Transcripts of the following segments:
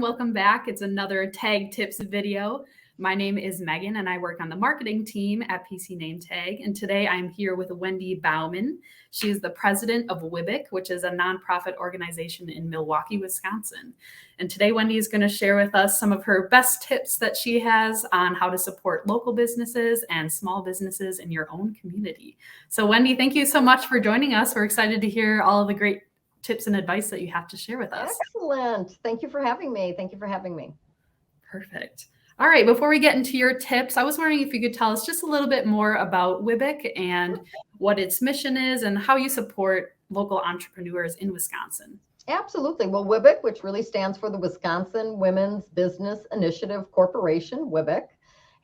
welcome back. It's another Tag Tips video. My name is Megan and I work on the marketing team at PC NAMETAG. And today I'm here with Wendy Baumann. She is the president of WIBIC, which is a nonprofit organization in Milwaukee, Wisconsin. And today Wendy is going to share with us some of her best tips that she has on how to support local businesses and small businesses in your own community. So Wendy, thank you so much for joining us. We're excited to hear all of the great tips and advice that you have to share with us. Excellent. Thank you for having me. Perfect. All right. Before we get into your tips, I was wondering if you could tell us just a little bit more about WIBIC and what its mission is and how you support local entrepreneurs in Wisconsin. Absolutely. Well, WIBIC, which really stands for the Wisconsin Women's Business Initiative Corporation, WIBIC,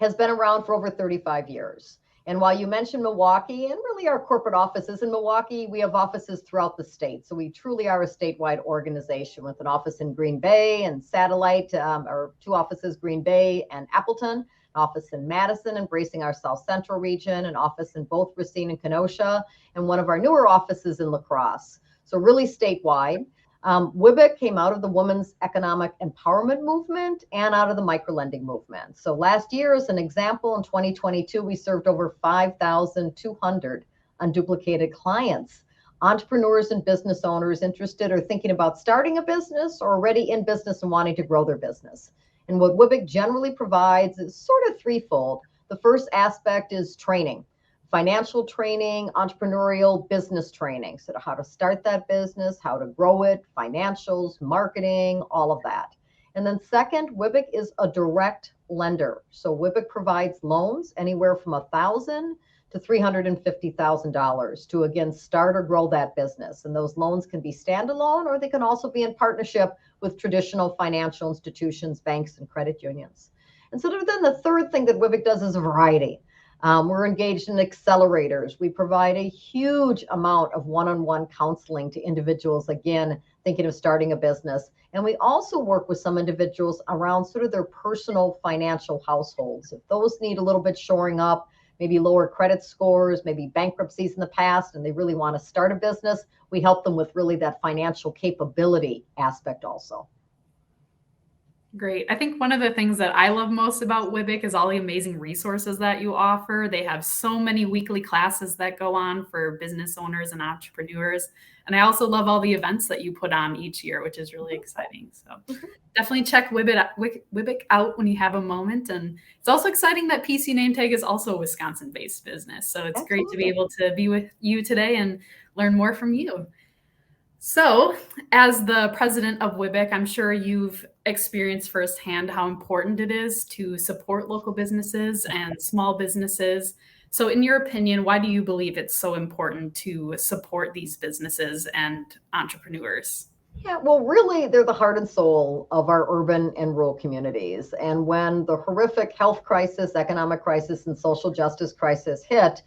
has been around for over 35 years. And while you mentioned Milwaukee, and really our corporate offices in Milwaukee, we have offices throughout the state. So we truly are a statewide organization with an office in Green Bay and satellite, or two offices, Green Bay and Appleton, an office in Madison, embracing our South Central region, an office in both Racine and Kenosha, and one of our newer offices in La Crosse. So really statewide. WIBIC came out of the women's economic empowerment movement and out of the microlending movement. So last year, as an example, in 2022, we served over 5,200 unduplicated clients, entrepreneurs and business owners interested or thinking about starting a business or already in business and wanting to grow their business. And what WIBIC generally provides is sort of threefold. The first aspect is training. Financial training, entrepreneurial business training, so how to start that business, how to grow it, financials, marketing, all of that. And then second, WIBIC is a direct lender. So WIBIC provides loans anywhere from $1,000 to $350,000 to, again, start or grow that business. And those loans can be standalone, or they can also be in partnership with traditional financial institutions, banks, and credit unions. And so then the third thing that WIBIC does is a variety. We're engaged in accelerators. We provide a huge amount of one-on-one counseling to individuals, again, thinking of starting a business. And we also work with some individuals around sort of their personal financial households. If those need a little bit shoring up, maybe lower credit scores, maybe bankruptcies in the past, and they really want to start a business, we help them with really that financial capability aspect also. Great. I think one of the things that I love most about WIBIC is all the amazing resources that you offer. They have so many weekly classes that go on for business owners and entrepreneurs. And I also love all the events that you put on each year, which is really exciting. So definitely check WIBIC out when you have a moment. And it's also exciting that PC NAMETAG is also a Wisconsin-based business. So it's great to be able to be with you today and learn more from you. So as the president of WIBIC, I'm sure you've experienced firsthand how important it is to support local businesses and small businesses. So in your opinion, why do you believe it's so important to support these businesses and entrepreneurs? Yeah, well, really, they're the heart and soul of our urban and rural communities. And when the horrific health crisis, economic crisis, and social justice crisis hit,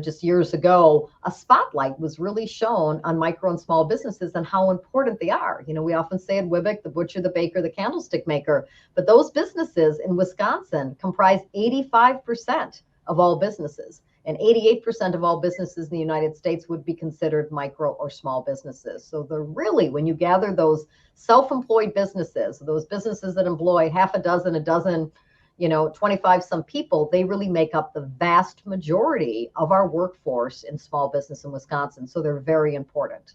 just years ago, a spotlight was really shown on micro and small businesses and how important they are. We often say at WIBIC, the butcher, the baker, the candlestick maker, but those businesses in Wisconsin comprise 85% of all businesses, and 88% of all businesses in the United States would be considered micro or small businesses. So they're really, when you gather those self-employed businesses, those businesses that employ half a dozen, 25 some people, they really make up the vast majority of our workforce in small business in Wisconsin. So they're very important.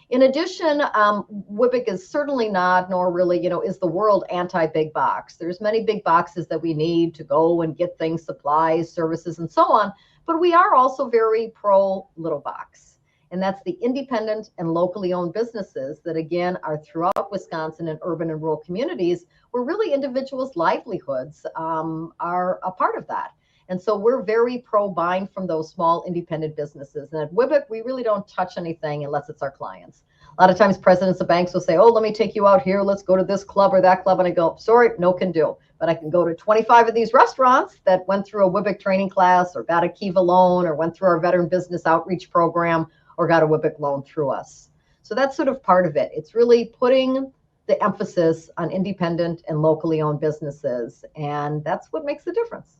In addition, WIBIC is certainly not, nor really, is the world anti-big box. There's many big boxes that we need to go and get things, supplies, services, and so on. But we are also very pro little box. And that's the independent and locally owned businesses that, again, are throughout Wisconsin and urban and rural communities where really individuals' livelihoods are a part of that. And so we're very pro buying from those small independent businesses. And at WIBIC, we really don't touch anything unless it's our clients. A lot of times presidents of banks will say, oh, let me take you out here. Let's go to this club or that club. And I go, sorry, no can do. But I can go to 25 of these restaurants that went through a WIBIC training class or got a Kiva loan or went through our veteran business outreach program or got a WIBIC loan through us. So that's sort of part of it. It's really putting the emphasis on independent and locally owned businesses. And that's what makes the difference.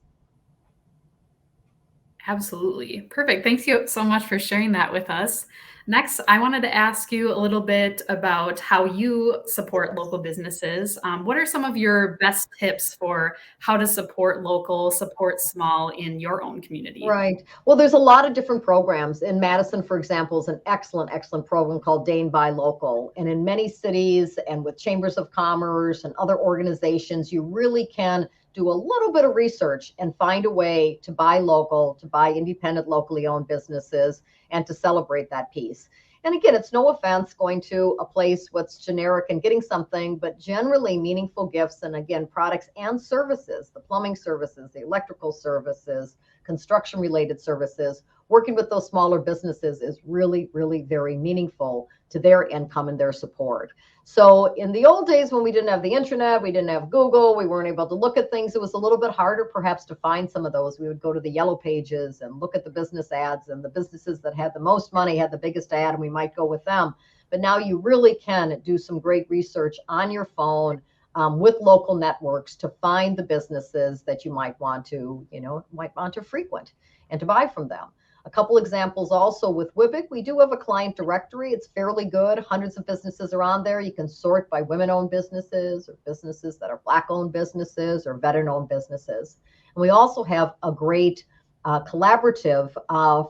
Absolutely. Perfect. Thank you so much for sharing that with us. Next, I wanted to ask you a little bit about how you support local businesses. What are some of your best tips for how to support local, support small in your own community? Right. Well, there's a lot of different programs. In Madison, for example, is an excellent, excellent program called Dane Buy Local. And in many cities and with chambers of commerce and other organizations, you really can do a little bit of research and find a way to buy local, to buy independent, locally owned businesses, and to celebrate that piece. And again, it's no offense going to a place what's generic and getting something, but generally meaningful gifts and again, products and services, the plumbing services, the electrical services, construction related services, working with those smaller businesses is really, really very meaningful to their income and their support. So in the old days when we didn't have the internet, we didn't have Google, we weren't able to look at things, it was a little bit harder perhaps to find some of those. We would go to the yellow pages and look at the business ads, and the businesses that had the most money had the biggest ad, and we might go with them. But now you really can do some great research on your phone with local networks to find the businesses that you might want to, frequent and to buy from them. A couple examples also with WIBIC, we do have a client directory. It's fairly good. Hundreds of businesses are on there. You can sort by women-owned businesses or businesses that are Black-owned businesses or veteran-owned businesses. And we also have a great collaborative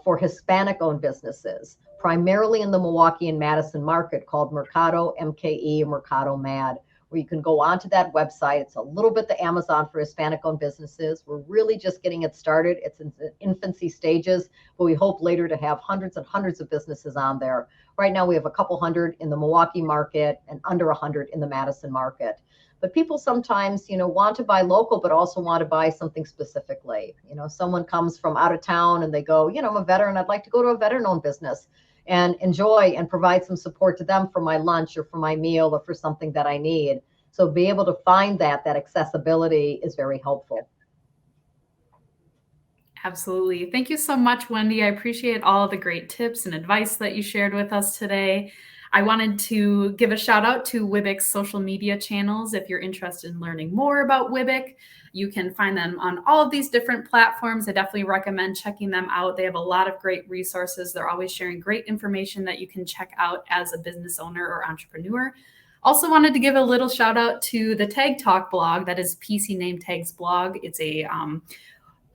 for Hispanic-owned businesses, primarily in the Milwaukee and Madison market called Mercado MKE or Mercado MAD, where you can go onto that website. It's a little bit the Amazon for Hispanic-owned businesses. We're really just getting it started. It's in the infancy stages, but we hope later to have hundreds and hundreds of businesses on there. Right now, we have a couple hundred in the Milwaukee market and under 100 in the Madison market. But people sometimes, want to buy local, but also want to buy something specifically. Someone comes from out of town and they go, I'm a veteran. I'd like to go to a veteran-owned business and enjoy and provide some support to them for my lunch or for my meal or for something that I need. So be able to find that accessibility is very helpful. Absolutely. Thank you so much, Wendy. I appreciate all the great tips and advice that you shared with us today. I wanted to give a shout out to WIBIC's social media channels. If you're interested in learning more about WIBIC, you can find them on all of these different platforms. I definitely recommend checking them out. They have a lot of great resources. They're always sharing great information that you can check out as a business owner or entrepreneur. Also wanted to give a little shout out to the Tag Talk blog. That is PC NAMETAG's blog. It's a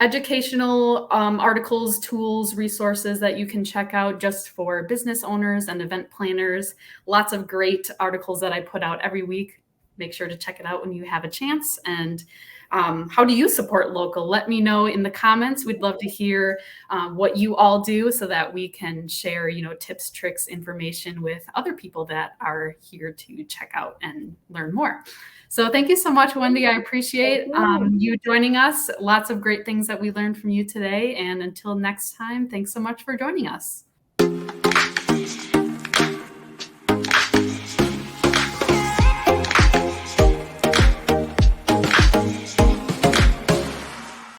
educational articles, tools, resources that you can check out just for business owners and event planners. Lots of great articles that I put out every week. Make sure to check it out when you have a chance. And how do you support local? Let me know in the comments. We'd love to hear what you all do so that we can share, tips, tricks, information with other people that are here to check out and learn more. So thank you so much, Wendy. I appreciate you joining us. Lots of great things that we learned from you today. And until next time, thanks so much for joining us.